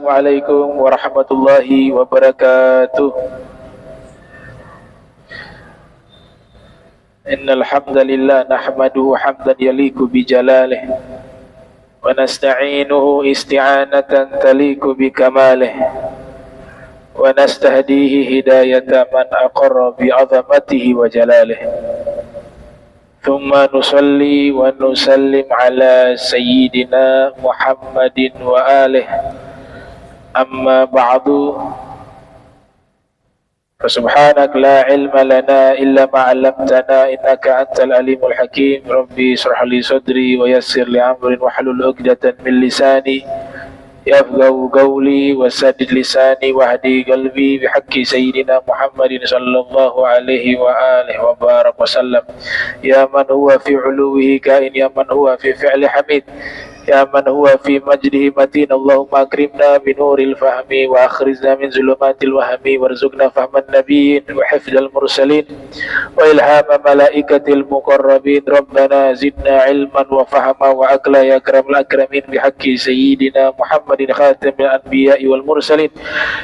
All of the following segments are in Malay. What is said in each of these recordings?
Assalamualaikum warahmatullahi wabarakatuh. Innal hamdalillah nahmaduhu hamdan yaliqu bi jalalihi wa nasta'inuhu isti'anatan taliqu bi kamalihi wa nastahdihi hidayata man aqarra bi 'azamatihi wa jalalihi. Thumma nusalli wa nusallim ala sayyidina Muhammadin wa alihi. Amma ba'du. Fasubhanak la ilma lana illa ma 'allamtana innaka antal alimul hakim. Rabbi shrah li sadri wa yassir li amri wahlul 'uqdatan min lisani yafqahu qawli wa saddid lisani wahdi qalbi bihaqqi sayyidina Muhammadin sallallahu alaihi wa alihi wa barak wa sallam. Ya man huwa fi 'uluwihi kain, ya man huwa fi fi'li hamid, ya man huwa fi majdihi matin. Allahumma akrimna bi nuril fahmi wa akhrijna min zulumatil wahmi warzuqna fahman nabiyyin wa hifdzal mursalin wa ilhama malaikatil muqarrabin. Rabbana zidna ilman wa fahma wa akla ya akramul akramin bihaqqi sayyidina Muhammadin khatamil anbiya'i wal mursalin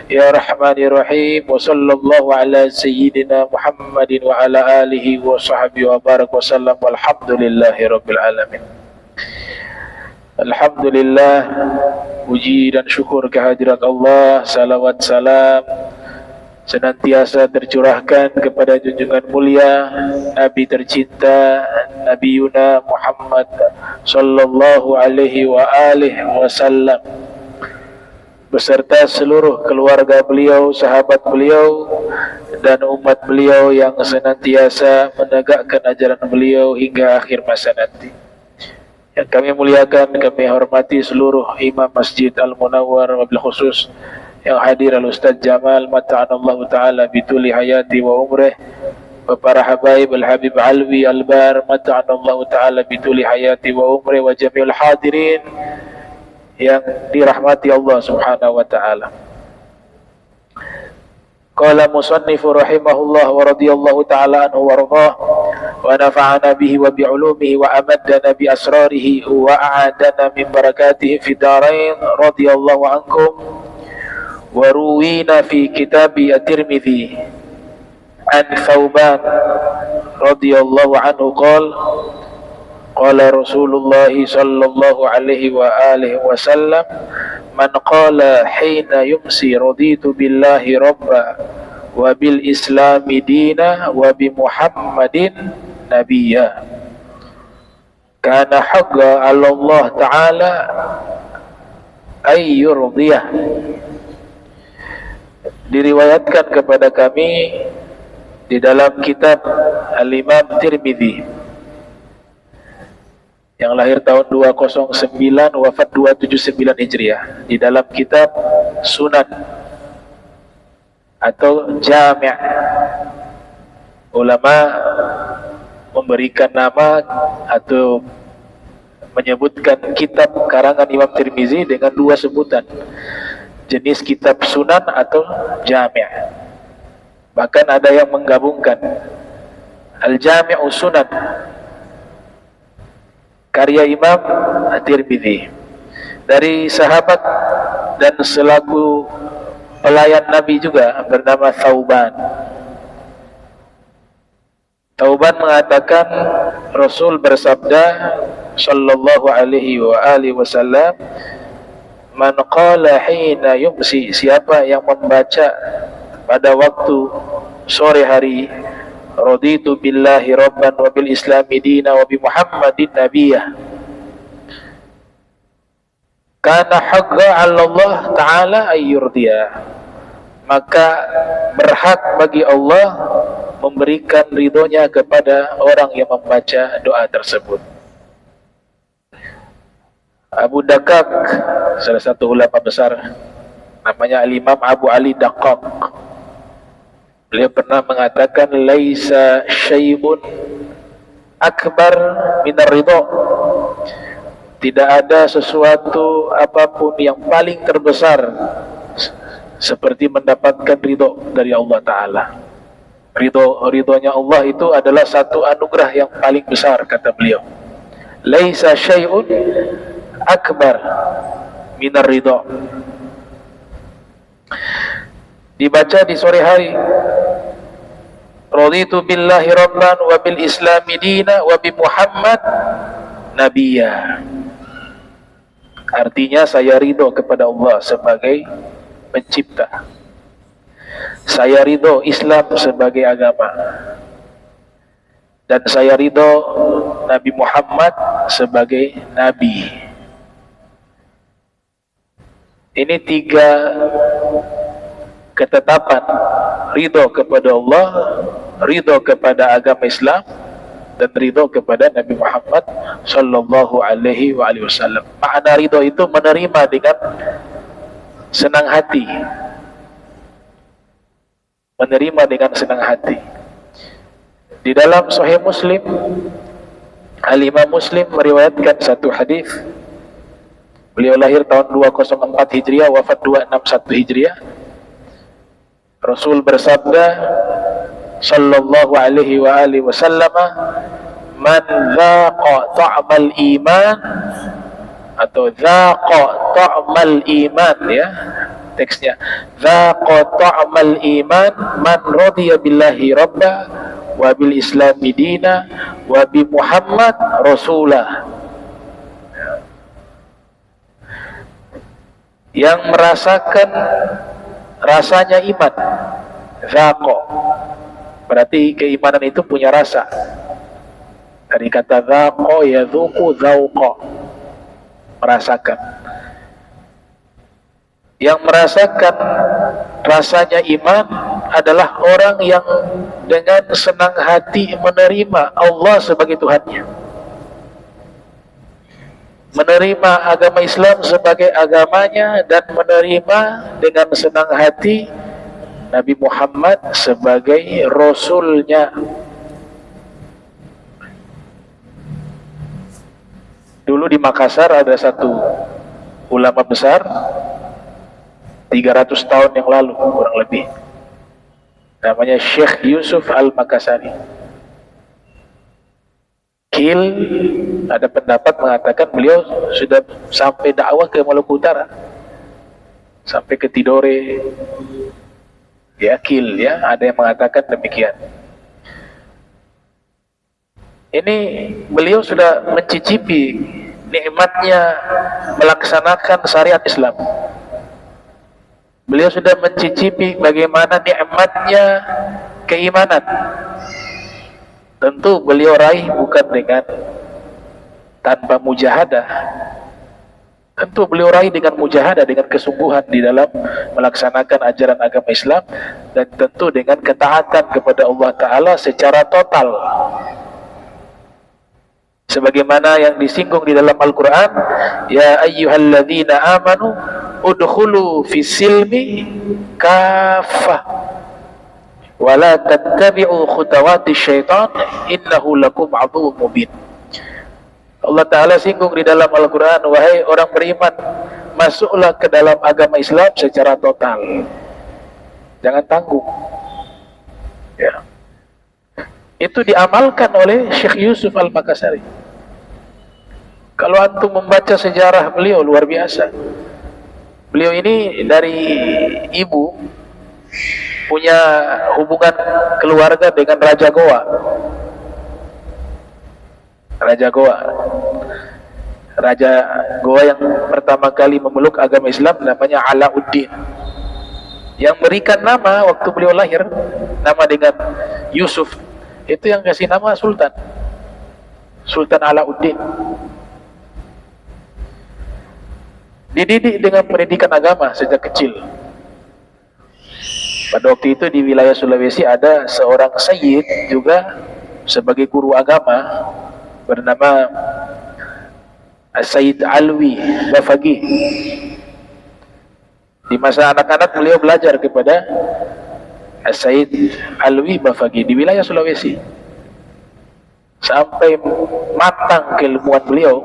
ya rahmanir rahim. Wa sallallahu ala sayyidina Muhammadin wa ala alihi wa sahbihi wa barak wa sallam. Walhamdulillahi rabbil alamin. Alhamdulillah, puji dan syukur kehadirat Allah, salawat salam senantiasa tercurahkan kepada junjungan mulia Nabi tercinta Nabi Yuna Muhammad sallallahu alaihi wa alihi wasallam beserta seluruh keluarga beliau, sahabat beliau dan umat beliau yang senantiasa menegakkan ajaran beliau hingga akhir masa nanti. Yang kami muliakan, kami hormati seluruh imam Masjid Al-Munawwar, wabil khusus yang hadir Al-Ustaz Jamal mata'anallahu ta'ala bituli hayati wa umrih, wa para habaib Al-Habib Alwi Al-Bar mata'anallahu ta'ala bituli hayati wa umrih, wa jami'ul hadirin yang dirahmati Allah subhanahu wa ta'ala. Qala musannifu rahimahullah wa radiyallahu ta'ala anhu wa radhah wa nafa'ana bihi wa bi'ulumihi wa amaddana bi asrarihi wa a'adana min barakatihi fi darain. Radiyallahu ankum. Wa ruwina fi kitabi at-Tirmidzi an Thawban radiyallahu anhu qala Rasulullah sallallahu alaihi wa alihi wa sallam, man qala hina yumsi raditu billahi rabba wa bil islami dina wa bi Muhammadin nabiyya kana haqqa 'ala Allah ta'ala ay yurdiyah. Diriwayatkan kepada kami di dalam kitab Al-Imam Tirmidzi yang lahir tahun 209 wafat 279 Hijriah, di dalam kitab Sunan atau Jami'. Ulama memberikan nama atau menyebutkan kitab karangan Imam Tirmizi dengan dua sebutan, jenis kitab Sunan atau Jami'. Bahkan ada yang menggabungkan Al-Jami'u Sunan, karya Imam At-Tirmidzi, dari sahabat dan selaku pelayan Nabi juga bernama Thawban. Thawban mengatakan Rasul bersabda sallallahu alaihi wa alihi wasallam, man qala hina yumsi, siapa yang membaca pada waktu sore hari, raditu billahi rabban wa bil islami dina wa bi Muhammadin nabiyya, kana haqqa 'ala Allah ta'ala ayyurdiyah, maka berhak bagi Allah memberikan ridhonya kepada orang yang membaca doa tersebut. Abu Daqqaq, salah satu ulama besar, namanya Al-Imam Abu Ali Daqqaq, beliau pernah mengatakan laisa syai'un akbar minar ridha, tidak ada sesuatu apapun yang paling terbesar seperti mendapatkan ridho dari Allah Ta'ala. Ridhonya Allah itu adalah satu anugerah yang paling besar, kata beliau. Laisa syai'un akbar minar ridha, dibaca di sore hari. Raditu billahi rabban wa bil islami dina wa bi Muhammad nabiyya. Artinya saya ridho kepada Allah sebagai pencipta. Saya ridho Islam sebagai agama. Dan saya ridho Nabi Muhammad sebagai nabi. Ini 3 ketetapan: ridho kepada Allah, ridho kepada agama Islam, dan ridho kepada Nabi Muhammad sallallahu alaihi wasallam. Makna ridho itu menerima dengan senang hati. Menerima dengan senang hati. Di dalam Sahih Muslim, Al-Imam Muslim meriwayatkan satu hadis. Beliau lahir tahun 204 Hijriah, wafat 261 Hijriah. Rasul bersabda sallallahu alaihi wasallam, man dhaqa ta'mal iman, atau dhaqa ta'mal iman, ya teksnya, dhaqa ta'mal iman man radiya billahi rabba wa bil islami dina wa bi Muhammad rasulah. Yang merasakan rasanya iman, dhaqa, berarti keimanan itu punya rasa. Dari kata dhaqa yadhuqu dhauqa, merasakan. Yang merasakan rasanya iman adalah orang yang dengan senang hati menerima Allah sebagai Tuhannya, menerima agama Islam sebagai agamanya, dan menerima dengan senang hati Nabi Muhammad sebagai Rasulnya. Dulu di Makassar ada satu ulama besar, 300 tahun yang lalu kurang lebih, namanya Syekh Yusuf Al-Makassari. Kil ada pendapat mengatakan beliau sudah sampai dakwah ke Maluku Utara, sampai ke Tidore, ya Kil, ya ada yang mengatakan demikian. Ini beliau sudah mencicipi nikmatnya melaksanakan syariat Islam. Beliau sudah mencicipi bagaimana nikmatnya keimanan. Tentu beliau raih bukan dengan tanpa mujahadah. Tentu beliau raih dengan mujahadah, dengan kesungguhan di dalam melaksanakan ajaran agama Islam, dan tentu dengan ketaatan kepada Allah Ta'ala secara total. Sebagaimana yang disinggung di dalam Al-Quran, ya ayyuhalladzina amanu udkhulu fissilmi kafah wala tattabi'u khutawan syaitan innahu lakum aduwwum mubin. Allah Ta'ala singgung di dalam Al-Quran, wahai orang beriman, masuklah ke dalam agama Islam secara total, jangan tanggung, ya. Itu diamalkan oleh Syekh Yusuf Al-Makassari. Kalau antum membaca sejarah beliau, luar biasa. Beliau ini dari ibu punya hubungan keluarga dengan Raja Goa. Raja Goa. Raja Goa yang pertama kali memeluk agama Islam namanya Alauddin. Yang berikan nama waktu beliau lahir, nama dengan Yusuf, itu yang kasih nama Sultan. Sultan Alauddin. Dididik dengan pendidikan agama sejak kecil. Pada waktu itu di wilayah Sulawesi ada seorang sayyid juga sebagai guru agama bernama Sayyid Alwi Bafagi. Di masa anak-anak beliau belajar kepada Sayyid Alwi Bafagi di wilayah Sulawesi. Sampai matang keilmuan beliau,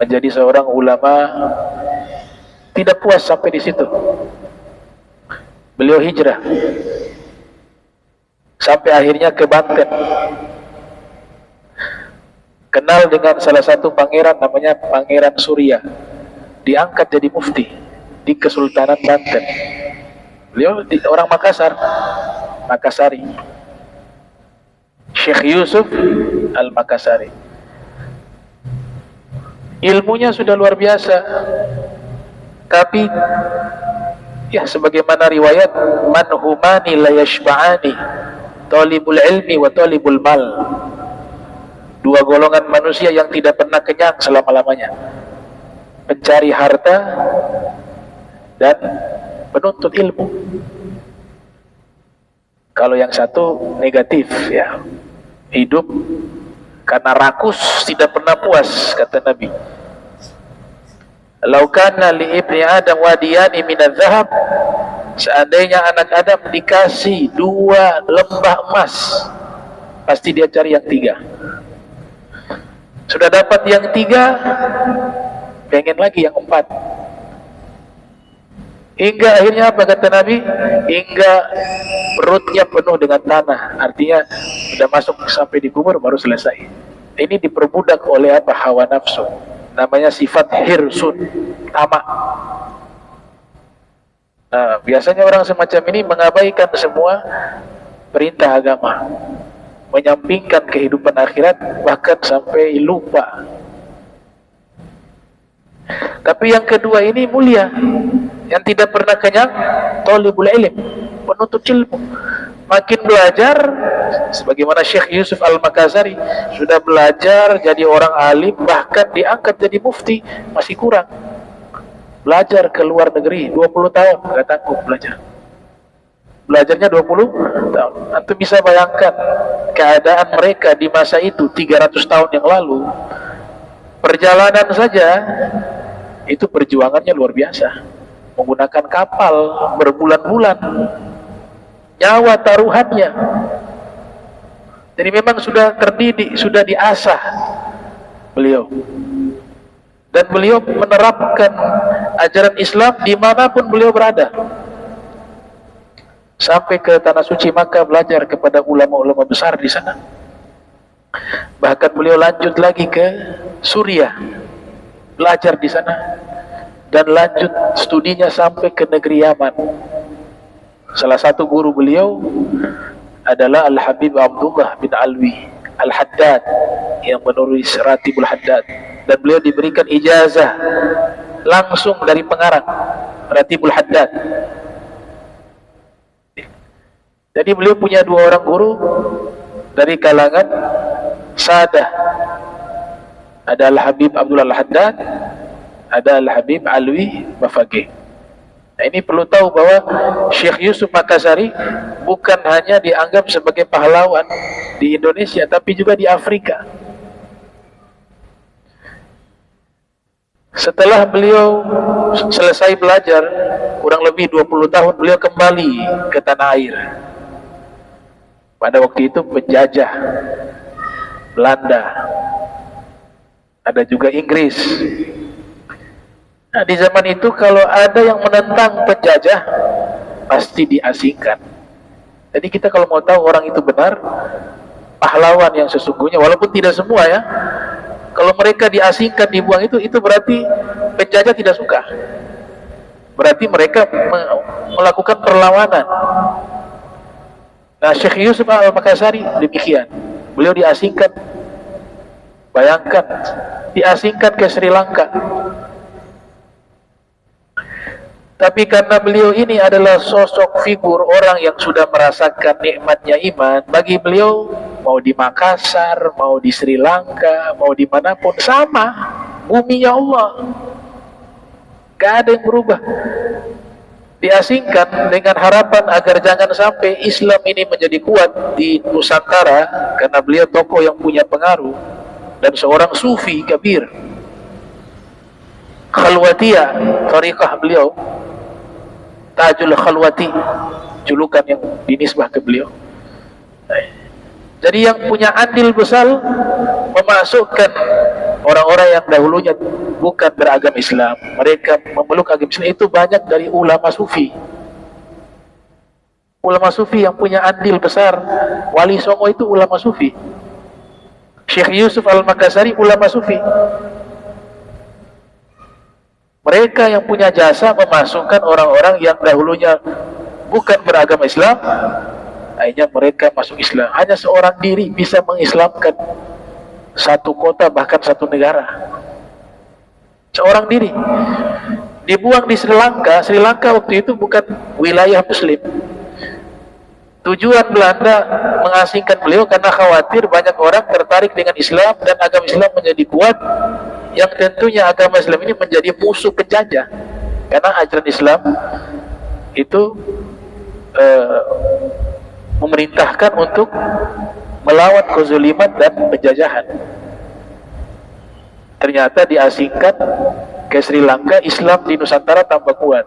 menjadi seorang ulama. Tidak puas sampai di situ, beliau hijrah sampai akhirnya ke Banten. Kenal dengan salah satu pangeran namanya Pangeran Surya, diangkat jadi mufti. di Kesultanan Banten. Beliau orang Makassar, Makassari. Syekh Yusuf Al-Makassari. Ilmunya sudah luar biasa. Tapi ya sebagaimana riwayat, man humani la yashba'ani, talibul ilmi wa talibul mal. Dua golongan manusia yang tidak pernah kenyang selama-lamanya, pencari harta dan penuntut ilmu. Kalau yang satu negatif, ya, hidup karena rakus, tidak pernah puas, kata Nabi. Laukana li ibni Adam wadiyani minadz zahab, seandainya anak Adam dikasih 2 lembah emas, pasti dia cari yang 3. Sudah dapat yang 3, pengen lagi yang 4. Hingga akhirnya apa kata Nabi? Hingga perutnya penuh dengan tanah. Artinya sudah masuk sampai di kubur baru selesai. Ini diperbudak oleh apa? Hawa nafsu. Namanya sifat hirsun, tamak. Nah, biasanya orang semacam ini mengabaikan semua perintah agama, menyampingkan kehidupan akhirat, bahkan sampai lupa. Tapi yang kedua ini mulia, yang tidak pernah kenyang, talibul ilm, penuntut ilmu. Makin belajar, sebagaimana Syekh Yusuf Al-Makassari sudah belajar jadi orang alim, bahkan diangkat jadi mufti, masih kurang. Belajar ke luar negeri 20 tahun, nggak tangguh belajar. Belajarnya 20 tahun. Antum bisa bayangkan keadaan mereka di masa itu 300 tahun yang lalu. Perjalanan saja itu perjuangannya luar biasa. Menggunakan kapal berbulan-bulan, nyawa taruhannya. Jadi memang sudah terdidik, sudah diasah beliau. Dan beliau menerapkan ajaran Islam dimanapun beliau berada. Sampai ke Tanah Suci Makkah belajar kepada ulama-ulama besar di sana. Bahkan beliau lanjut lagi ke Suriah, belajar di sana. Dan lanjut studinya sampai ke negeri Yaman. Salah satu guru beliau adalah Al-Habib Abdullah bin Alwi Al-Haddad yang menulis Ratibul Haddad, dan beliau diberikan ijazah langsung dari pengarang Ratibul Haddad. Jadi beliau punya 2 orang guru dari kalangan Sadah. Ada Al-Habib Abdullah Al-Haddad, ada Al-Habib Alwi Bafaqih. Nah, ini perlu tahu bahwa Syekh Yusuf Makassari bukan hanya dianggap sebagai pahlawan di Indonesia, tapi juga di Afrika. Setelah beliau selesai belajar, kurang lebih 20 tahun, beliau kembali ke tanah air. Pada waktu itu penjajah Belanda, ada juga Inggris. Nah, di zaman itu kalau ada yang menentang penjajah, pasti diasingkan. Jadi kita kalau mau tahu orang itu benar, pahlawan yang sesungguhnya, walaupun tidak semua ya, kalau mereka diasingkan, dibuang, itu berarti penjajah tidak suka. Berarti mereka melakukan perlawanan. Nah, Syekh Yusuf Al-Makassari demikian. Beliau diasingkan. Bayangkan, diasingkan ke Sri Lanka. Tapi karena beliau ini adalah sosok figur orang yang sudah merasakan nikmatnya iman, bagi beliau mau di Makassar, mau di Sri Lanka, mau dimanapun sama, buminya Allah, gak ada yang berubah. Diasingkan dengan harapan agar jangan sampai Islam ini menjadi kuat di Nusantara, karena beliau tokoh yang punya pengaruh dan seorang sufi kabir. Khalwatiyah, tariqah beliau, Tajul Khalwati, julukan yang dinisbah ke beliau. Jadi yang punya andil besar memasukkan orang-orang yang dahulunya bukan beragam Islam, mereka memeluk agama Islam, itu banyak dari ulama sufi. Ulama sufi yang punya andil besar. Wali Songo itu ulama sufi. Syekh Yusuf Al-Makassari ulama sufi. Mereka yang punya jasa memasukkan orang-orang yang dahulunya bukan beragama Islam, akhirnya mereka masuk Islam. Hanya seorang diri bisa mengislamkan satu kota, bahkan satu negara. Seorang diri dibuang di Sri Lanka. Sri Lanka waktu itu bukan wilayah Muslim. Tujuan Belanda mengasingkan beliau karena khawatir banyak orang tertarik dengan Islam dan agama Islam menjadi kuat, yang tentunya agama Islam ini menjadi musuh penjajah karena ajaran Islam itu memerintahkan untuk melawan kezuliman dan penjajahan. Ternyata diasingkan ke Sri Lanka, Islam di Nusantara tambah kuat.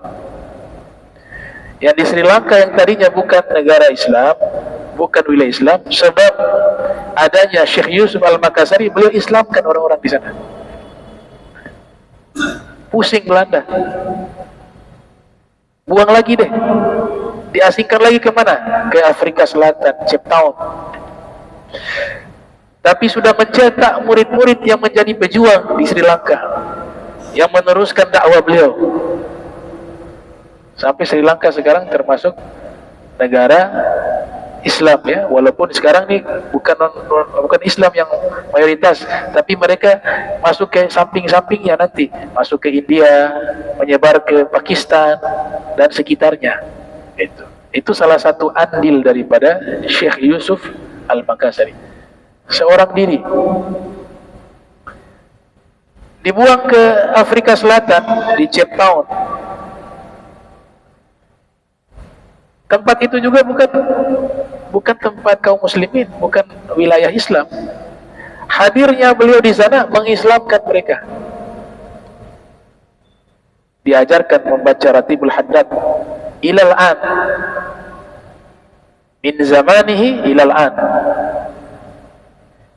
Yang di Sri Lanka yang tadinya bukan negara Islam, bukan wilayah Islam, sebab adanya Syekh Yusuf Al-Makassari, beliau Islamkan orang-orang di sana. Pusing Belanda, buang lagi deh, diasingkan lagi kemana? Ke Afrika Selatan, Cape Town. Tapi sudah mencetak murid-murid yang menjadi pejuang di Sri Lanka, yang meneruskan dakwah beliau. Sampai Sri Lanka sekarang termasuk negara Islam ya, walaupun sekarang ini bukan Islam yang mayoritas, tapi mereka masuk ke samping-sampingnya nanti, masuk ke India, menyebar ke Pakistan dan sekitarnya. Itu salah satu andil daripada Syekh Yusuf Al-Makassari. Seorang diri dibuang ke Afrika Selatan di Cape Town. Tempat itu juga bukan tempat kaum muslimin, bukan wilayah Islam. Hadirnya beliau di sana mengislamkan mereka. Diajarkan membaca Ratibul Haddad ilal an, min zamanihi ilal an.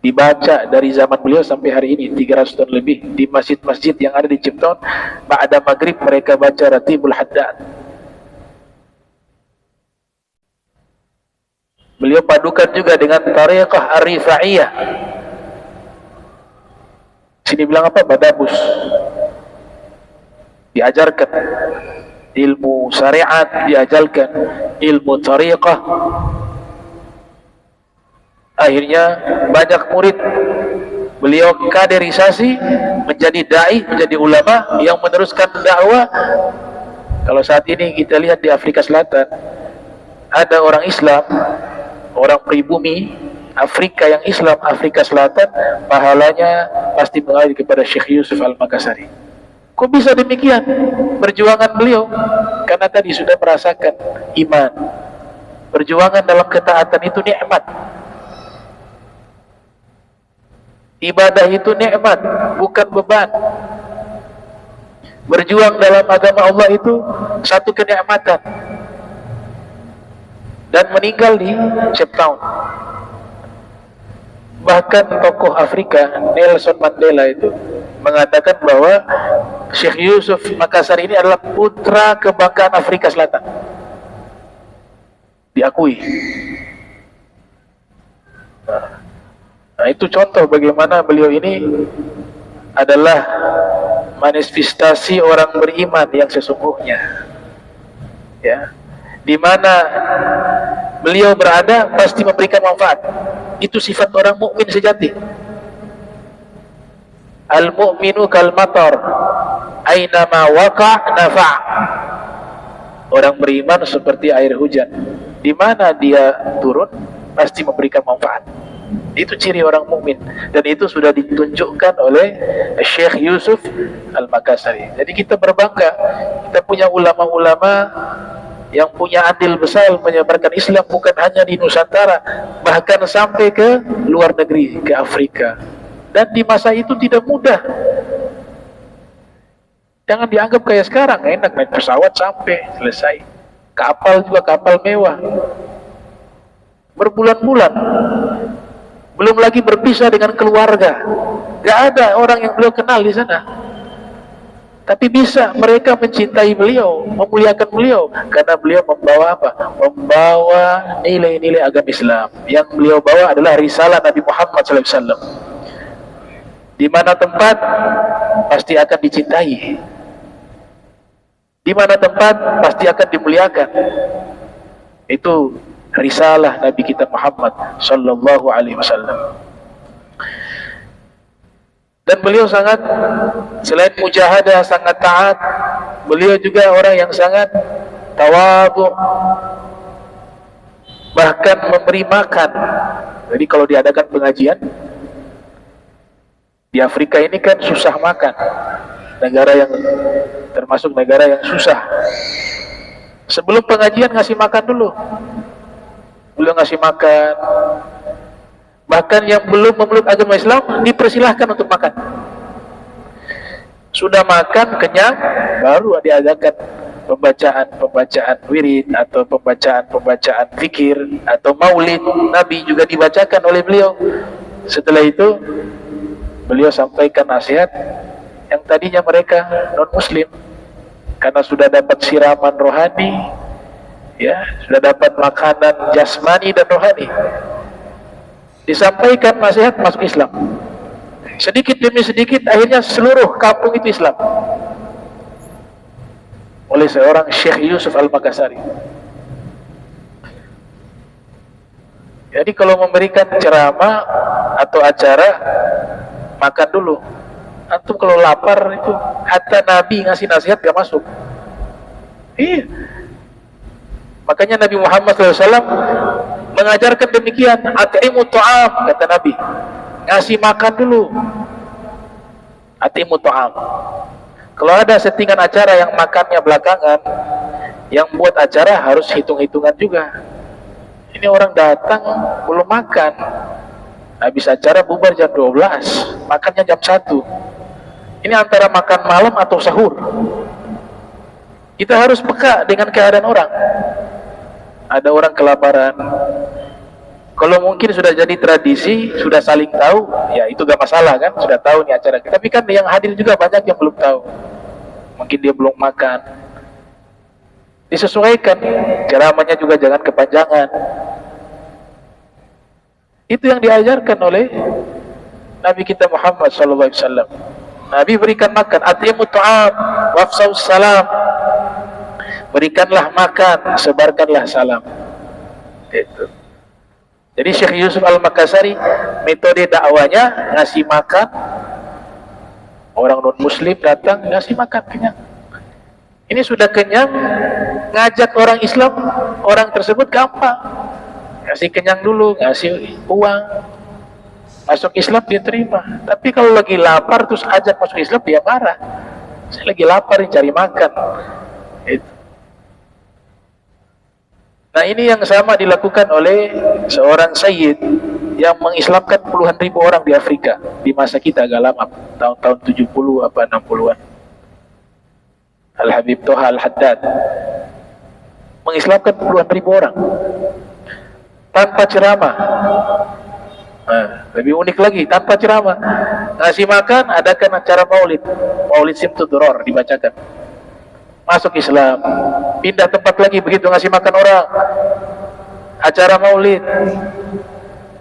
Dibaca dari zaman beliau sampai hari ini, 300 tahun lebih, di masjid-masjid yang ada di Cape Town. Ba'da maghrib mereka baca Ratibul Haddad. Beliau padukan juga dengan tariqah ar-rifa'iyah. Sini bilang apa? Badabus. Diajarkan ilmu syariat, diajarkan ilmu tariqah. Akhirnya banyak murid. Beliau kaderisasi menjadi dai, menjadi ulama yang meneruskan dakwah. Kalau saat ini kita lihat di Afrika Selatan, ada orang Islam, orang pribumi Afrika yang Islam, Afrika Selatan, pahalanya pasti mengalir kepada Syekh Yusuf Al-Makassari. Kok bisa demikian? Perjuangan beliau, karena tadi sudah merasakan iman. Perjuangan dalam ketaatan itu nikmat. Ibadah itu nikmat, bukan beban. Berjuang dalam agama Allah itu satu kenikmatan. Dan meninggal di Cape Town. Bahkan tokoh Afrika Nelson Mandela itu mengatakan bahwa Syekh Yusuf Makassar ini adalah putra kebanggaan Afrika Selatan. Diakui. Nah, itu contoh bagaimana beliau ini adalah manifestasi orang beriman yang sesungguhnya. Ya. Di mana beliau berada pasti memberikan manfaat. Itu sifat orang mukmin sejati. Al-mu'minu kal matar, aina ma waqa' nafa'. Orang beriman seperti air hujan. Di mana dia turun pasti memberikan manfaat. Itu ciri orang mukmin, dan itu sudah ditunjukkan oleh Syekh Yusuf Al-Makassari. Jadi kita berbangga, kita punya ulama-ulama yang punya andil besar menyebarkan Islam bukan hanya di Nusantara, bahkan sampai ke luar negeri, ke Afrika. Dan di masa itu tidak mudah. Jangan dianggap kayak sekarang, enak naik pesawat sampai selesai. Kapal juga kapal mewah. Berbulan-bulan. Belum lagi berpisah dengan keluarga. Gak ada orang yang beliau kenal di sana. Tapi bisa mereka mencintai beliau, memuliakan beliau, karena beliau membawa apa? Membawa nilai-nilai agama Islam. Yang beliau bawa adalah risalah Nabi Muhammad SAW. Di mana tempat pasti akan dicintai. Di mana tempat pasti akan dimuliakan. Itu risalah Nabi kita Muhammad sallallahu alaihi wasallam. Dan beliau sangat, selain mujahadah, sangat taat, beliau juga orang yang sangat tawadhu, bahkan memberi makan. Jadi kalau diadakan pengajian di Afrika ini kan susah makan, negara yang termasuk negara yang susah. Sebelum pengajian ngasih makan dulu, beliau ngasih makan. Bahkan yang belum memeluk agama Islam dipersilahkan untuk makan. Sudah makan kenyang, baru diadakan pembacaan wirid atau pembacaan zikir atau maulid Nabi juga dibacakan oleh beliau. Setelah itu beliau sampaikan nasihat yang tadinya mereka non muslim, karena sudah dapat siraman rohani, ya, sudah dapat makanan jasmani dan rohani, disampaikan nasihat masuk Islam. Sedikit demi sedikit akhirnya seluruh kampung itu Islam oleh seorang Syekh Yusuf Al-Makassari. Jadi kalau memberikan ceramah atau acara, makan dulu. Antum kalau lapar itu, hatta Nabi ngasih nasihat gak masuk. Iya. Makanya Nabi Muhammad SAW mengajarkan demikian, at'imu ta'am, kata Nabi, ngasih makan dulu. At'imu ta'am. Kalau ada settingan acara yang makannya belakangan, yang buat acara harus hitung-hitungan juga. Ini orang datang belum makan, habis acara bubar jam 12, makannya jam 1. Ini antara makan malam atau sahur. Kita harus peka dengan keadaan orang. Ada orang kelaparan, kalau mungkin sudah jadi tradisi, sudah saling tahu, ya itu gak masalah kan, sudah tahu nih acara. Tapi kan yang hadir juga banyak yang belum tahu, mungkin dia belum makan. Disesuaikan, ceramahnya juga jangan kepanjangan. Itu yang diajarkan oleh Nabi kita Muhammad SAW. Nabi berikan makan, atimu ta'am, wafsaus salam, berikanlah makan, sebarkanlah salam. Itu. Jadi Syekh Yusuf Al-Makassari, metode dakwanya ngasih makan, orang non muslim datang ngasih makan kenyang. Ini sudah kenyang, ngajak orang Islam, orang tersebut gampang, ngasih kenyang dulu, ngasih uang, masuk Islam dia terima. Tapi kalau lagi lapar terus ajak masuk Islam, dia marah. Saya lagi lapar cari makan. Itu. Nah ini yang sama dilakukan oleh seorang sayyid yang mengislamkan puluhan ribu orang di Afrika di masa kita agak lama, tahun-tahun 70 apa 60-an. Al-Habib Toha Al-Haddad mengislamkan puluhan ribu orang tanpa ceramah. Nah, lebih unik lagi, tanpa ceramah, ngasih makan, adakan acara maulid Simtudror dibacakan, masuk Islam, pindah tempat lagi, begitu ngasih makan orang, acara maulid,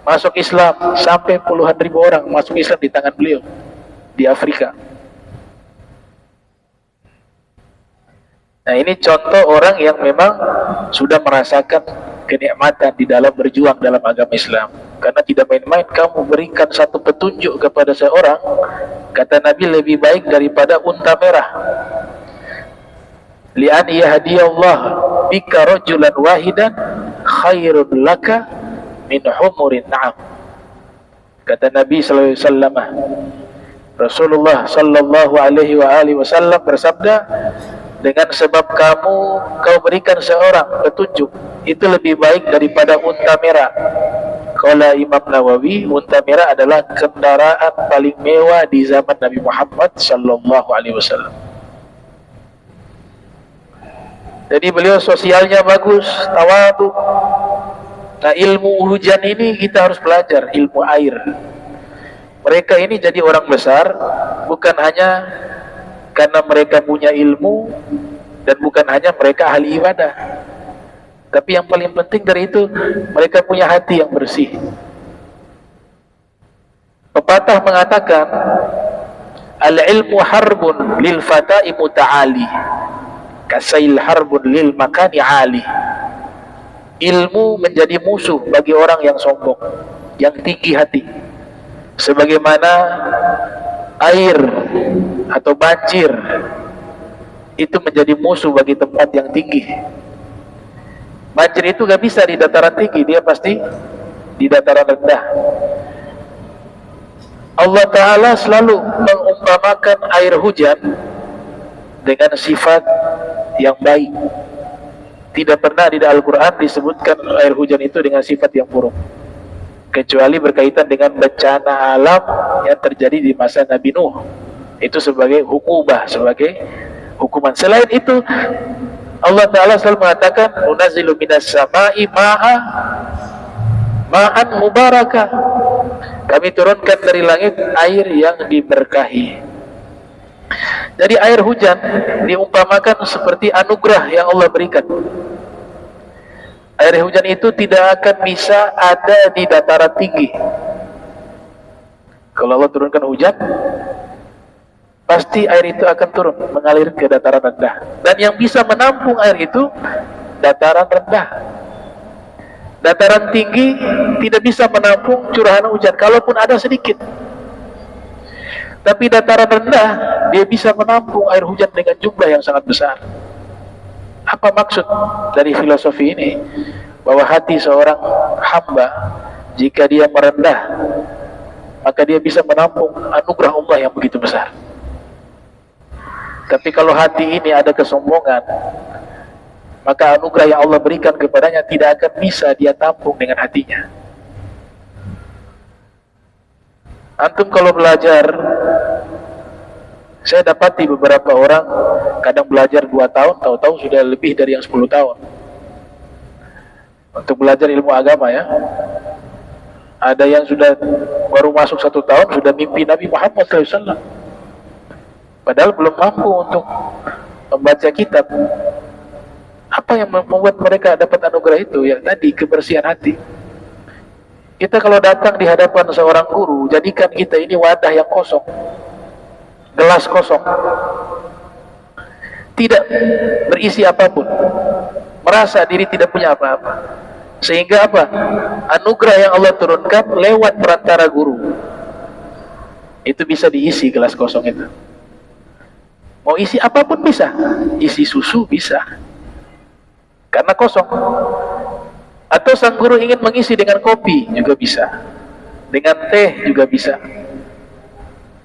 masuk Islam, sampai puluhan ribu orang masuk Islam di tangan beliau di Afrika. Nah ini contoh orang yang memang sudah merasakan kenikmatan di dalam berjuang dalam agama Islam. Karena tidak main-main kamu berikan satu petunjuk kepada seorang, kata Nabi, lebih baik daripada unta merah. Li'an yahdiyallah bika rajulan wahidan khairun laka min humurin na'am. Kata Nabi sallallahu alaihi wasallam, Rasulullah sallallahu alaihi wasallam bersabda, dengan sebab kau berikan seorang petunjuk, itu lebih baik daripada unta merah. Kala Imam Nawawi, unta merah adalah kendaraan paling mewah di zaman Nabi Muhammad sallallahu alaihi wasallam. Jadi beliau sosialnya bagus, tawadhu. Nah ilmu hujan ini kita harus belajar, ilmu air. Mereka ini jadi orang besar bukan hanya karena mereka punya ilmu dan bukan hanya mereka ahli ibadah, tapi yang paling penting dari itu mereka punya hati yang bersih. Pepatah mengatakan, al-ilmu harbun lil fata'i muta'ali. Kasail harbun lil makani ali. Ilmu menjadi musuh bagi orang yang sombong, yang tinggi hati. Sebagaimana air atau banjir itu menjadi musuh bagi tempat yang tinggi. Banjir itu gak bisa di dataran tinggi, dia pasti di dataran rendah. Allah Ta'ala selalu mengumpamakan air hujan dengan sifat yang baik. Tidak pernah di Al-Quran disebutkan air hujan itu dengan sifat yang buruk, kecuali berkaitan dengan bencana alam yang terjadi di masa Nabi Nuh. Itu sebagai hukubah, sebagai hukuman. Selain itu, Allah Ta'ala selalu mengatakan nunazzilu minas sama'i ma'an mubarakah. Kami turunkan dari langit air yang diberkahi. Jadi air hujan diumpamakan seperti anugerah yang Allah berikan. Air hujan itu tidak akan bisa ada di dataran tinggi. Kalau Allah turunkan hujan, pasti air itu akan turun mengalir ke dataran rendah. Dan yang bisa menampung air itu dataran rendah. Dataran tinggi tidak bisa menampung curahan hujan, kalaupun ada sedikit. Tapi dataran rendah, dia bisa menampung air hujan dengan jumlah yang sangat besar. Apa maksud dari filosofi ini? Bahwa hati seorang hamba, jika dia merendah, maka dia bisa menampung anugerah Allah yang begitu besar. Tapi kalau hati ini ada kesombongan, maka anugerah yang Allah berikan kepadanya tidak akan bisa dia tampung dengan hatinya. Antum kalau belajar, saya dapati beberapa orang kadang belajar 2 tahun, tahu-tahu sudah lebih dari yang 10 tahun untuk belajar ilmu agama ya. Ada yang sudah baru masuk 1 tahun sudah mimpi Nabi Muhammad SAW, padahal belum mampu untuk membaca kitab. Apa yang membuat mereka dapat anugerah itu? Ya tadi, kebersihan hati. Kita kalau datang di hadapan seorang guru, jadikan kita ini wadah yang kosong, gelas kosong, tidak berisi apapun, merasa diri tidak punya apa-apa. Sehingga apa? Anugerah yang Allah turunkan lewat perantara guru itu bisa diisi gelas kosong itu. Mau isi apapun bisa, isi susu bisa, karena kosong. Atau sang guru ingin mengisi dengan kopi juga bisa, dengan teh juga bisa.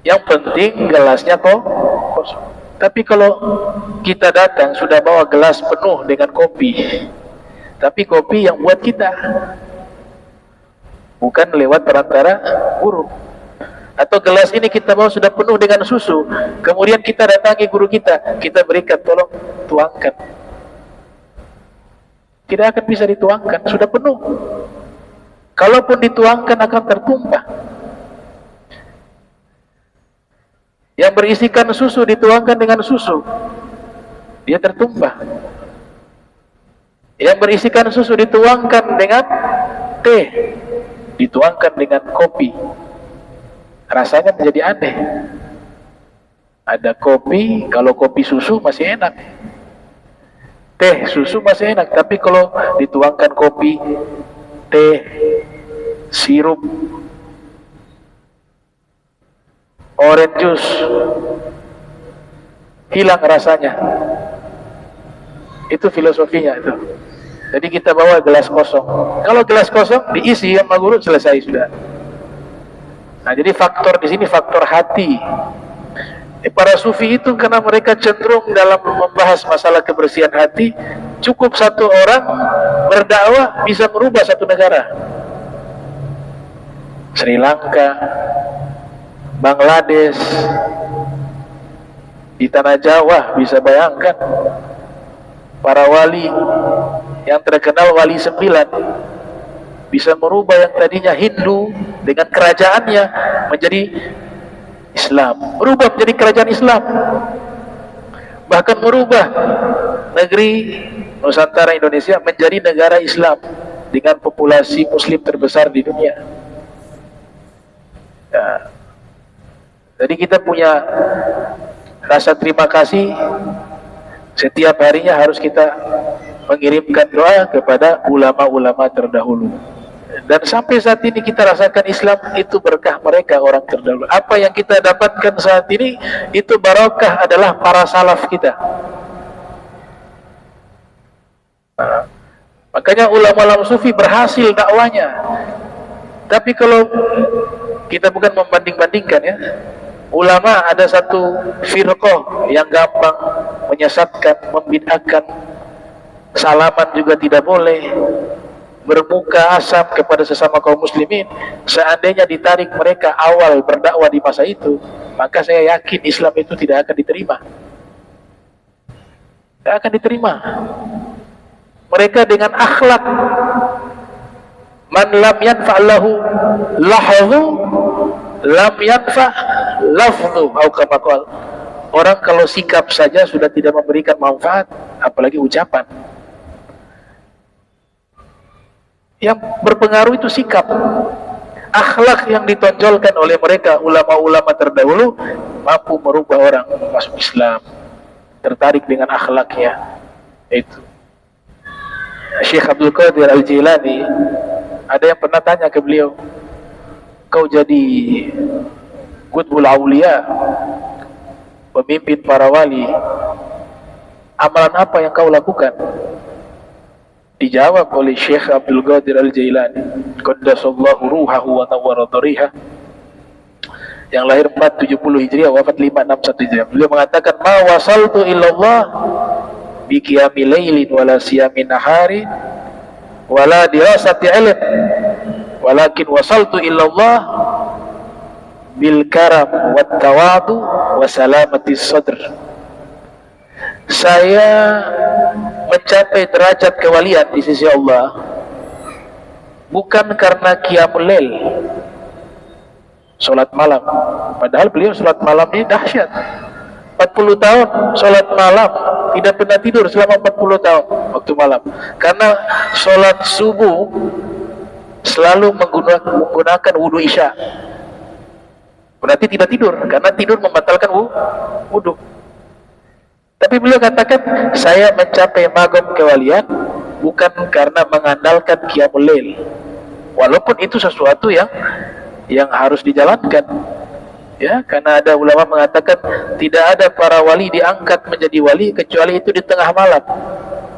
Yang penting gelasnya kosong. Tapi kalau kita datang sudah bawa gelas penuh dengan kopi, tapi kopi yang buat kita, bukan lewat perantara guru. Atau gelas ini kita bawa sudah penuh dengan susu, kemudian kita datangi guru kita berikan, tolong tuangkan. Tidak akan bisa dituangkan, sudah penuh. Kalaupun dituangkan akan tertumpah. Yang berisikan susu dituangkan dengan susu, dia tertumpah. Yang berisikan susu dituangkan dengan teh, dituangkan dengan kopi, rasanya menjadi aneh. Ada kopi, kalau kopi susu masih enak, teh susu masih enak, tapi kalau dituangkan kopi, teh, sirup, orange juice, hilang rasanya. Itu filosofinya itu. Jadi kita bawa gelas kosong. Kalau gelas kosong diisi sama guru, selesai sudah. Nah, jadi faktor di sini faktor hati. Para sufi itu karena mereka cenderung dalam membahas masalah kebersihan hati, cukup satu orang berdakwah bisa merubah satu negara. Sri Lanka, Bangladesh, di tanah Jawa bisa bayangkan para wali yang terkenal wali 9 bisa merubah yang tadinya Hindu dengan kerajaannya menjadi Islam, merubah menjadi kerajaan Islam, bahkan merubah negeri Nusantara Indonesia menjadi negara Islam dengan populasi muslim terbesar di dunia. Ya. Jadi kita punya rasa terima kasih Setiap harinya harus kita mengirimkan doa kepada ulama-ulama terdahulu. Dan sampai saat ini kita rasakan Islam itu berkah mereka orang terdahulu. Apa yang kita dapatkan saat ini itu barokah adalah para salaf kita. Makanya ulama-ulama sufi berhasil dakwanya. Tapi kalau kita bukan membanding-bandingkan ya, ulama ada satu firqah yang gampang menyesatkan, membid'ahkan, salaman juga tidak boleh, bermuka asam kepada sesama kaum muslimin. Seandainya ditarik mereka awal berdakwah di masa itu, maka saya yakin Islam itu tidak akan diterima. Tidak akan diterima. Mereka dengan akhlak, man lam yanfa'lahu lahadhu lam yanfa' lafdhu, atau kama qala. Orang kalau sikap saja sudah tidak memberikan manfaat, apalagi ucapan. Yang berpengaruh itu sikap, akhlak yang ditonjolkan oleh mereka ulama-ulama terdahulu mampu merubah orang masuk Islam, tertarik dengan akhlaknya. Itu Syekh Abdul Qadir Al-Jilani, ada yang pernah tanya ke beliau, kau jadi Qutbul Aulia, pemimpin para wali, amalan apa yang kau lakukan? Dijawab oleh Syekh Abdul Qadir Al-Jilani, qaddasallahu ruhahu wa nawwara dhariha, yang lahir 470 Hijriah, wafat 561 Hijriah. Beliau mengatakan, ma wasaltu illallah bi qiyami lailin wala siyami nahari wala dirasati ilm, walakin wasaltu illallah bil karam wat tawadu wa salamati sadr. Saya mencapai derajat kewalian di sisi Allah bukan karena qiyamul lail, salat malam, padahal beliau salat malam ini dahsyat. 40 tahun salat malam, tidak pernah tidur selama 40 tahun waktu malam, karena salat subuh selalu menggunakan wudu isya. Berarti tidak tidur, karena tidur membatalkan wudu. Tapi beliau katakan, saya mencapai magom kewalian bukan karena mengandalkan qiyamul lail, walaupun itu sesuatu yang harus dijalankan. Ya, karena ada ulama mengatakan tidak ada para wali diangkat menjadi wali kecuali itu di tengah malam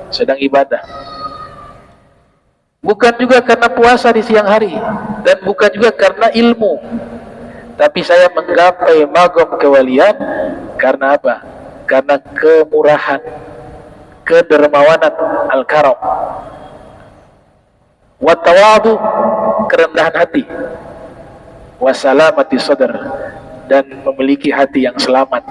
sedang ibadah. Bukan juga karena puasa di siang hari, dan bukan juga karena ilmu. Tapi saya menggapai magom kewalian karena apa? Karena kemurahan, kedermawanan, al-karam, wa tawadu, kerendahan hati, wa salamati sadr, dan memiliki hati yang selamat.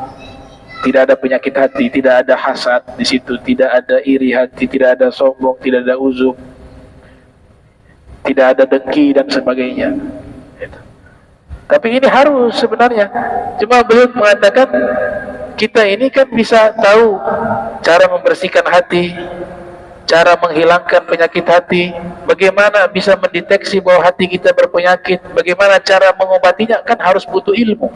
Tidak ada penyakit hati, tidak ada hasad di situ, tidak ada iri hati, tidak ada sombong, tidak ada uzub, tidak ada dengki dan sebagainya. Tapi ini harus sebenarnya. Cuma beliau mengatakan kita ini kan bisa tahu cara membersihkan hati, cara menghilangkan penyakit hati, bagaimana bisa mendeteksi bahwa hati kita berpenyakit, bagaimana cara mengobatinya, kan harus butuh ilmu.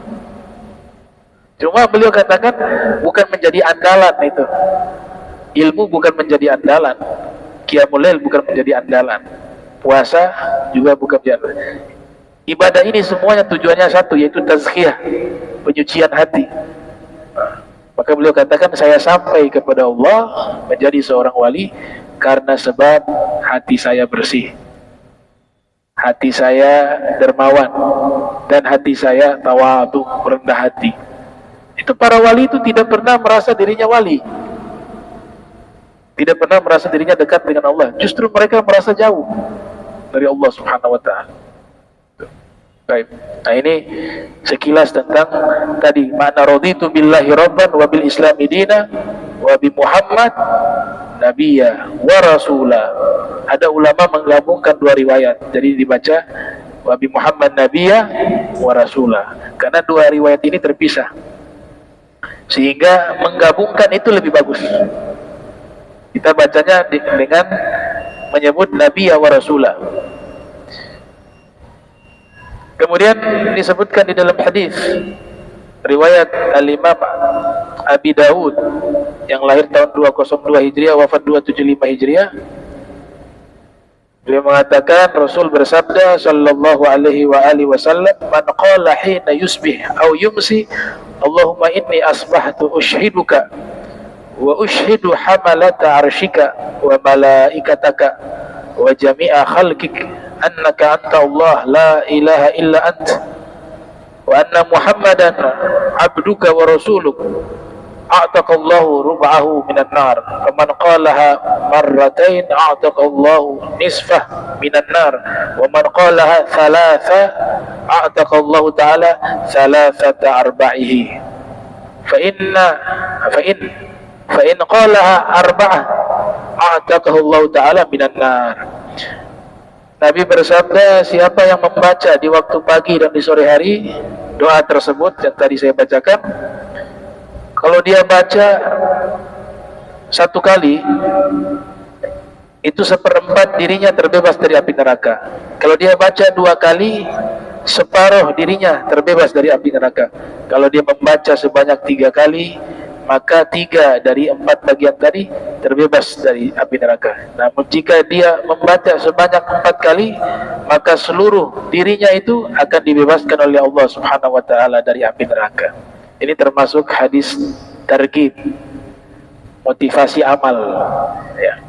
Cuma beliau katakan bukan menjadi andalan itu. Ilmu bukan menjadi andalan. Qiyamul lail bukan menjadi andalan. Puasa juga bukan menjadi andalan. Ibadah ini semuanya tujuannya satu, yaitu tazkiyah, penyucian hati. Maka beliau katakan, saya sampai kepada Allah menjadi seorang wali karena sebab hati saya bersih, hati saya dermawan, dan hati saya tawadu, rendah hati. Itu para wali itu tidak pernah merasa dirinya wali, tidak pernah merasa dirinya dekat dengan Allah. Justru mereka merasa jauh dari Allah Subhanahu wa ta'ala. Baik. Nah, ini sekilas tentang tadi makna raditu billahi rabban wa bil islami dina wa bi Muhammad nabiyya wa rasula. Ada ulama menggabungkan dua riwayat, jadi dibaca wa bi Muhammad nabiyya wa rasula, karena dua riwayat ini terpisah, sehingga menggabungkan itu lebih bagus. Kita bacanya dengan menyebut nabiyya wa rasula. Kemudian disebutkan di dalam hadis riwayat Al-Imam Abi Dawud yang lahir tahun 202 Hijriah, wafat 275 Hijriah. Beliau mengatakan, Rasul bersabda sallallahu alaihi wa alihi wasallam, man qala hina yusbih aw yumsi Allahumma inni asbahtu ushiduka wa ushidu hamalata arshika wa malaikataka wa jami'a khalqik annaka anta Allah la ilaha illa ant wa anna Muhammadan abduka wa rasuluk a'taqallahu rub'ahu minan nar faman qalaha marratain a'taqallahu nisfah minan nar wa man qalaha thalatha a'taqallahu ta'ala thalathata arba'ihi fa in qalaha arba'ah a'taqallahu ta'ala minan nar. Nabi bersabda, siapa yang membaca di waktu pagi dan di sore hari doa tersebut yang tadi saya bacakan, kalau dia baca satu kali, itu seperempat dirinya terbebas dari api neraka. Kalau dia baca dua kali, separuh dirinya terbebas dari api neraka. Kalau dia membaca sebanyak 3 kali, maka 3 dari 4 bagian tadi terbebas dari api neraka. Namun jika dia membaca sebanyak 4 kali, maka seluruh dirinya itu akan dibebaskan oleh Allah Subhanahu wa taala dari api neraka. Ini termasuk hadis targhib, motivasi amal. Ya.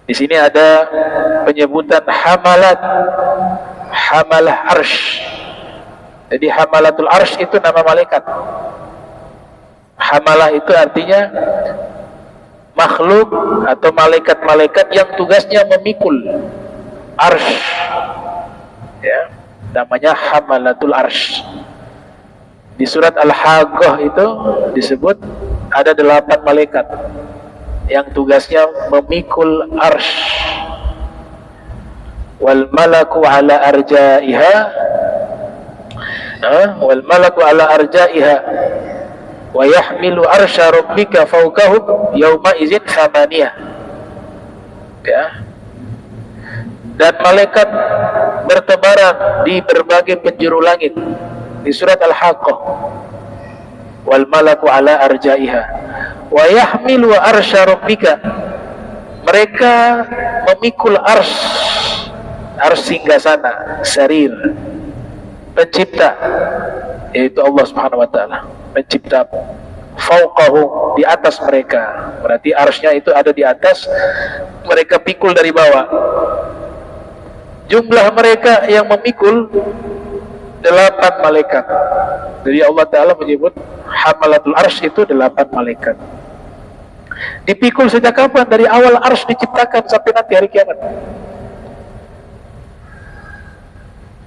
Di sini ada penyebutan hamalah arsh. Jadi hamalatul arsh itu nama malaikat. Hamalah itu artinya makhluk atau malaikat-malaikat yang tugasnya memikul arsh. Ya, namanya hamalatul arsh. Di surat Al-Haqqah itu disebut ada 8 malaikat yang tugasnya memikul arsh. Wal malaku ala arja'iha wa yahmilu arsha rabbika fawqahum yawma idzin thamaniyah. Ya. Dan malaikat bertebaran di berbagai penjuru langit. Di surat Al-Haqqah, wal malaku ala arja'iha wa yahmilu arsya rabbika, mereka memikul ars singgasana, sarir, pencipta, yaitu Allah Subhanahu wa taala, pencipta, fauqahum, di atas mereka. Berarti arsnya itu ada di atas, mereka pikul dari bawah. Jumlah mereka yang memikul 8 malaikat. Jadi Allah Ta'ala menyebut hamalatul arsh itu 8 malaikat. Dipikul sejak kapan? Dari awal arsh diciptakan sampai nanti hari kiamat.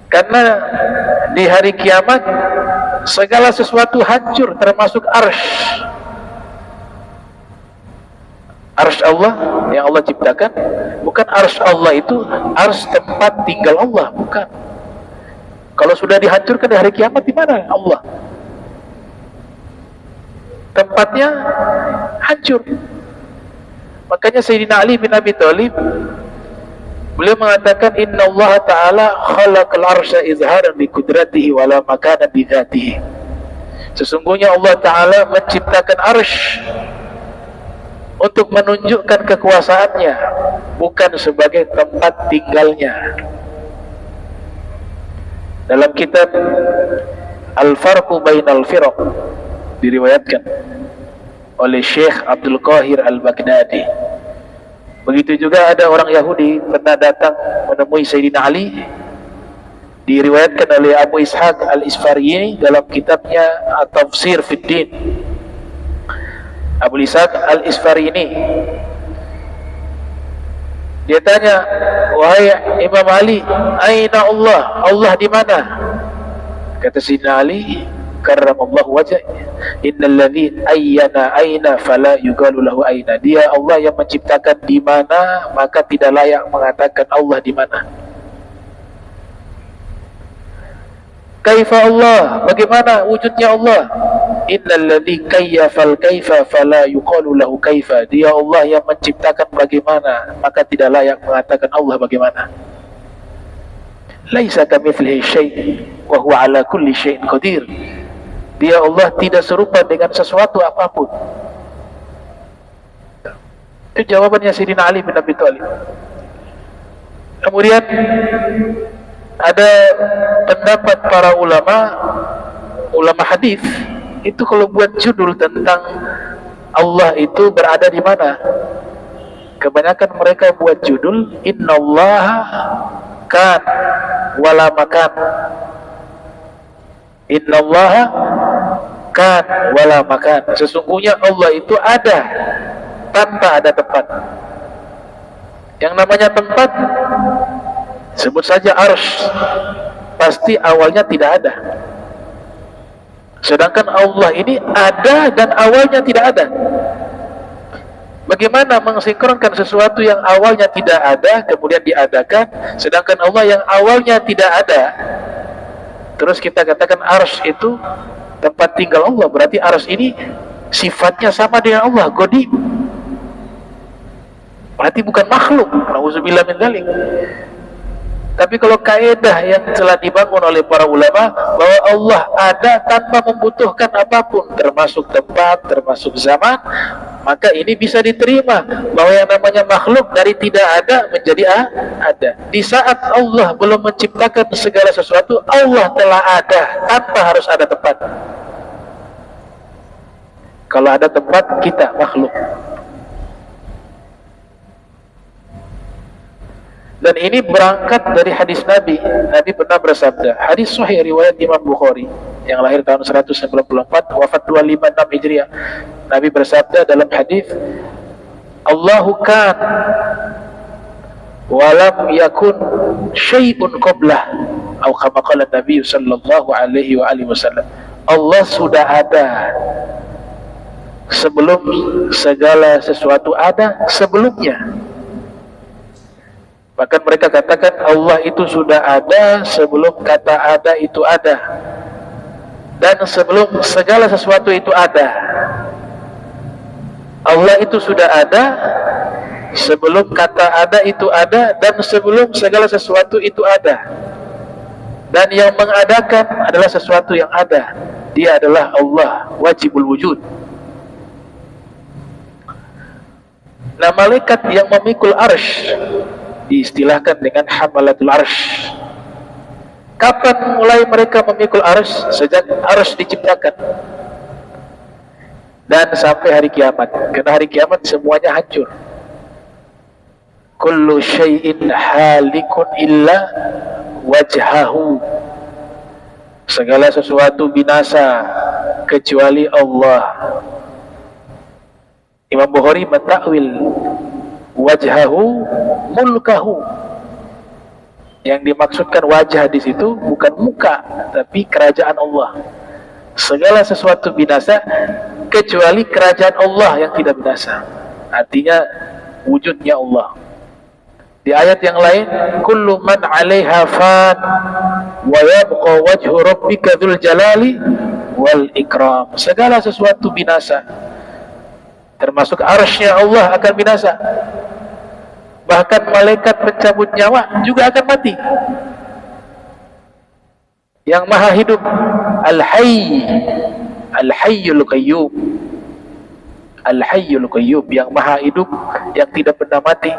Karena di hari kiamat segala sesuatu hancur, termasuk arsh. Arsh Allah yang Allah ciptakan, bukan arsh Allah itu arsh tempat tinggal Allah, bukan. Kalau sudah dihancurkan di hari kiamat, di mana Allah? Tempatnya hancur. Makanya Sayyidina Ali bin Abi Thalib, beliau mengatakan, Inna Allah Ta'ala khalaqal arsha izharan bi kudratihi wala makana bi dhatihi. Sesungguhnya Allah Ta'ala menciptakan arsh untuk menunjukkan kekuasaannya, bukan sebagai tempat tinggalnya. Dalam kitab Al-Farqu Bainal Firaq diriwayatkan oleh Syekh Abdul Qahir Al-Baghdadi. Begitu juga ada orang Yahudi pernah datang menemui Sayyidina Ali. Diriwayatkan oleh Abu Ishaq Al-Isfaraini dalam kitabnya At-Tafsir Fid Din. Abu Ishaq Al-Isfaraini, dia tanya, wahai Imam Ali, aina Allah? Allah di mana? Kata Sayyidina Ali, karramallahu wajah, innal ladzi aina fala yuqalu lahu aina. Dia Allah yang menciptakan di mana, maka tidak layak mengatakan Allah di mana. Kaifa Allah? Bagaimana wujudnya Allah? Innal ladzi kayyafal kaifa fala yuqalu lahu kaifa. Dia Allah yang menciptakan bagaimana, maka tidak layak mengatakan Allah bagaimana. Laisa kamitslihi syai' wa huwa ala kulli syai'in qadir. Dia Allah tidak serupa dengan sesuatu apapun. Itu jawabannya Sayyidina Ali bin Abi Thalib. Kemudian ada pendapat para ulama hadis itu kalau buat judul tentang Allah itu berada di mana, kebanyakan mereka buat judul innallaha kan wala makan. Innallaha kan wala makan. Sesungguhnya Allah itu ada tanpa ada tempat. Yang namanya tempat, sebut saja arsy, pasti awalnya tidak ada. Sedangkan Allah ini ada dan awalnya tidak ada. Bagaimana mensinkronkan sesuatu yang awalnya tidak ada kemudian diadakan, sedangkan Allah yang awalnya tidak ada, terus kita katakan arsy itu tempat tinggal Allah, berarti arsy ini sifatnya sama dengan Allah, qadim. Berarti bukan makhluk. Nauzubillah min dzalik. Tapi kalau kaidah yang telah dibangun oleh para ulama bahwa Allah ada tanpa membutuhkan apapun, termasuk tempat, termasuk zaman, maka ini bisa diterima bahwa yang namanya makhluk dari tidak ada menjadi ada. Di saat Allah belum menciptakan segala sesuatu, Allah telah ada tanpa harus ada tempat. Kalau ada tempat, kita makhluk. Dan ini berangkat dari hadis Nabi. Nabi pernah bersabda, hadis sahih riwayat Imam Bukhari yang lahir tahun 194, wafat 256 Hijriah. Nabi bersabda dalam hadis, Allahu kan walam yakun syai'un qablah, atau kama qala Nabi sallallahu alaihi wasallam. Allah sudah ada sebelum segala sesuatu ada sebelumnya. Bahkan mereka katakan Allah itu sudah ada sebelum kata ada itu ada, dan sebelum segala sesuatu itu ada. Allah itu sudah ada sebelum kata ada itu ada, dan sebelum segala sesuatu itu ada. Dan yang mengadakan adalah sesuatu yang ada. Dia adalah Allah, wajibul wujud. Nah, malaikat yang memikul arsy diistilahkan dengan hamalatul arsy. Kapan mulai mereka memikul arsy? Sejak arsy diciptakan dan sampai hari kiamat. Karena hari kiamat semuanya hancur. Kullu syai'in halikun illa wajhahu. Segala sesuatu binasa kecuali Allah. Imam Bukhari mentakwil wajhahu mulkahu. Yang dimaksudkan wajah di situ bukan muka, tapi kerajaan Allah. Segala sesuatu binasa kecuali kerajaan Allah yang tidak binasa. Artinya wujudnya Allah. Di ayat yang lain, kullu man 'alaiha fan wa yabqa wajhu rabbika dzul jalali wal ikram. Segala sesuatu binasa, termasuk arsy-Nya Allah akan binasa. Bahkan malaikat pencabut nyawa juga akan mati. Yang maha hidup, Al-Hayy, Al-Hayyul Qayyum, Al-Hayyul Qayyum, yang maha hidup, yang tidak pernah mati,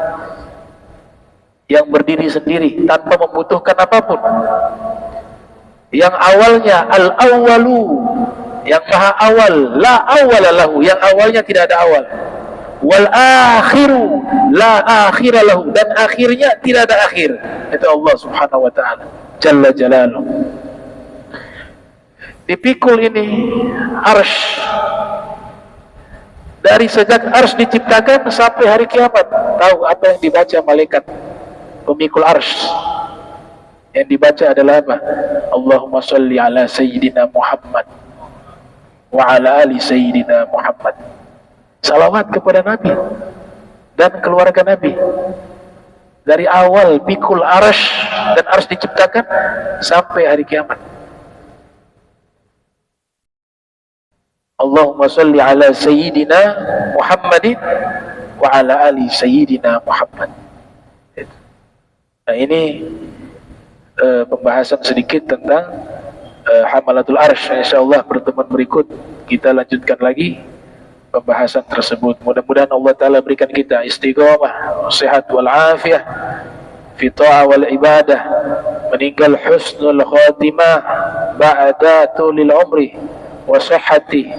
yang berdiri sendiri tanpa membutuhkan apapun. Yang awalnya Al-Awwalu, yang maha awal, la awwala lahu, yang awalnya tidak ada awal. Wal akhiru la akhira lahu, dan akhirnya tidak ada akhir. Itu Allah Subhanahu wa taala jalla jalaluhu. Dipikul ini arsy dari sejak arsy diciptakan sampai hari kiamat. Tahu apa yang dibaca malaikat pemikul arsy? Yang dibaca adalah apa? Allahumma sholli ala sayyidina Muhammad wa ala ali sayyidina Muhammad. Salawat kepada Nabi dan keluarga Nabi. Dari awal pikul arsy dan arsy diciptakan sampai hari kiamat. Allahumma sholli ala sayyidina Muhammadin wa ala ali sayyidina Muhammad. Nah, ini pembahasan sedikit tentang hamalatul arsy. Insyaallah pertemuan berikut kita lanjutkan lagi pembahasan tersebut. Mudah-mudahan Allah Ta'ala berikan kita istiqamah, sehat walafiat fi ta'ah wal ibadah, meninggal husnul khatimah ba'da tulil umri wa sihhati.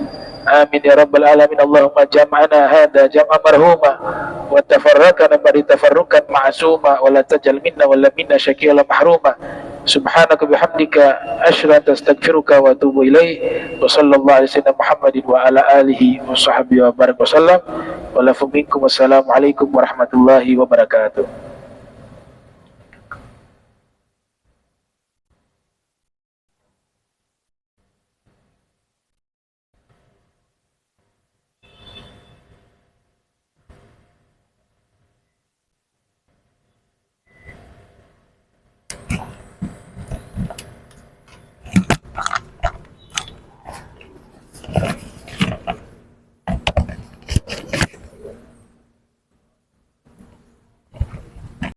Amin ya rabbal alamin. Allahumma jam'ana hadha jam'a marhuma wa tafarraqana ba'da tafarruqan ma'suma wa la tajal minna wa la minna syaqiyan mahruma. Subhanaka bihamdika asyhadu an astaghfiruka wa atubu ilaik. Wa sallallahu alaihi wasallam Muhammadin wa ala alihi wa sahbihi wa barak wasallam. Wa lafu minkum. Wassalamu alaikum warahmatullahi wabarakatuh.